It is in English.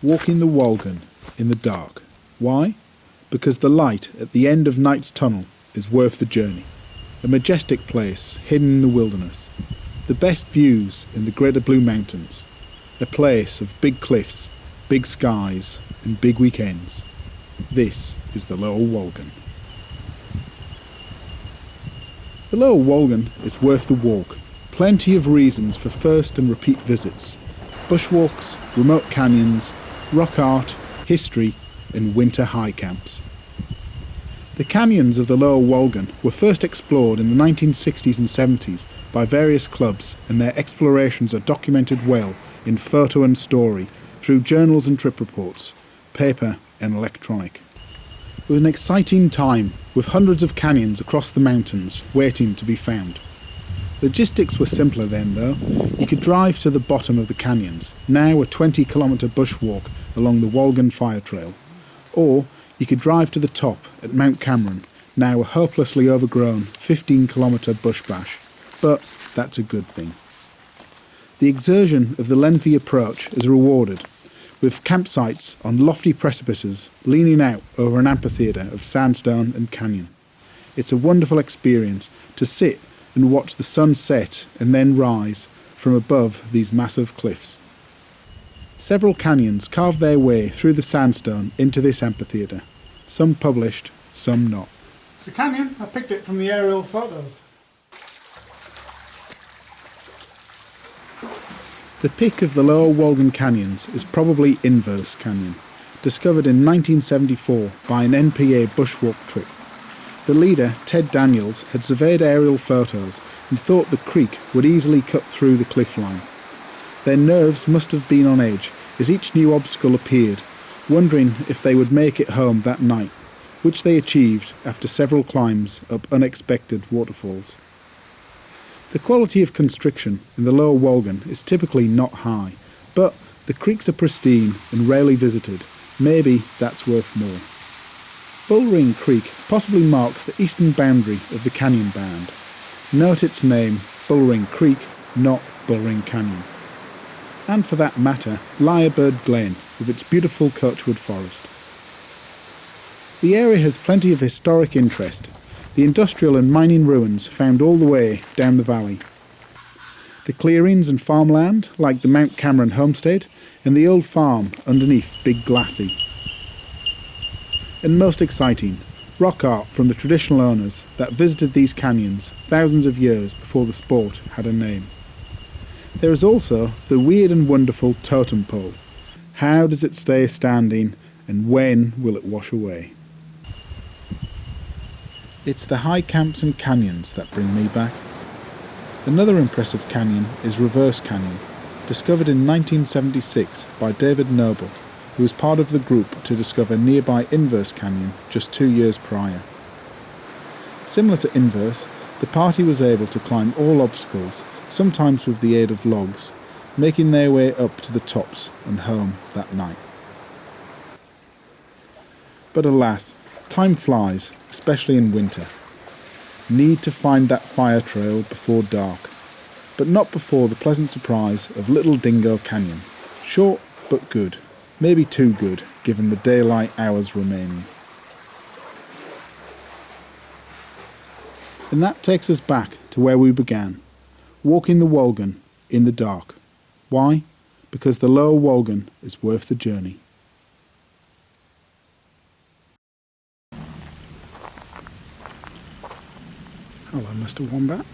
Walking the Wolgan in the dark. Why? Because the light at the end of Night's Tunnel is worth the journey. A majestic place hidden in the wilderness. The best views in the Greater Blue Mountains. A place of big cliffs, big skies and big weekends. This is the Lower Wolgan. The Lower Wolgan is worth the walk. Plenty of reasons for first and repeat visits. Bushwalks, remote canyons, rock art, history and winter high camps. The canyons of the Lower Wolgan were first explored in the 1960s and 70s by various clubs, and their explorations are documented well in photo and story through journals and trip reports, paper and electronic. It was an exciting time, with hundreds of canyons across the mountains waiting to be found. Logistics were simpler then though. You could drive to the bottom of the canyons, now a 20-kilometre bushwalk along the Wolgan Fire Trail, or you could drive to the top at Mount Cameron, now a hopelessly overgrown 15-kilometre bush bash, but that's a good thing. The exertion of the lengthy approach is rewarded, with campsites on lofty precipices leaning out over an amphitheatre of sandstone and canyon. It's a wonderful experience to sit and watch the sun set and then rise from above these massive cliffs. Several canyons carve their way through the sandstone into this amphitheatre, some published, some not. It's a canyon. I picked it from the aerial photos. The peak of the Lower Wolgan Canyons is probably Inverse Canyon, discovered in 1974 by an NPA bushwalk trip. The leader, Ted Daniels, had surveyed aerial photos and thought the creek would easily cut through the cliff line. Their nerves must have been on edge as each new obstacle appeared, wondering if they would make it home that night, which they achieved after several climbs up unexpected waterfalls. The quality of construction in the Lower Wolgan is typically not high, but the creeks are pristine and rarely visited. Maybe that's worth more. Bullring Creek possibly marks the eastern boundary of the canyon band. Note its name, Bullring Creek, not Bullring Canyon. And for that matter, Lyrebird Glen, with its beautiful Coachwood forest. The area has plenty of historic interest. The industrial and mining ruins found all the way down the valley. The clearings and farmland, like the Mount Cameron homestead, and the old farm underneath Big Glassy. And most exciting, rock art from the traditional owners that visited these canyons thousands of years before the sport had a name. There is also the weird and wonderful totem pole. How does it stay standing, and when will it wash away? It's the high camps and canyons that bring me back. Another impressive canyon is Reverse Canyon, discovered in 1976 by David Noble, who was part of the group to discover nearby Inverse Canyon just 2 years prior. Similar to Inverse, the party was able to climb all obstacles, sometimes with the aid of logs, making their way up to the tops and home that night. But alas, time flies, especially in winter. Need to find that fire trail before dark, but not before the pleasant surprise of Little Dingo Canyon. Short but good, maybe too good given the daylight hours remaining. And that takes us back to where we began, walking the Wolgan in the dark. Why? Because the Lower Wolgan is worth the journey. Hello, Mr. Wombat.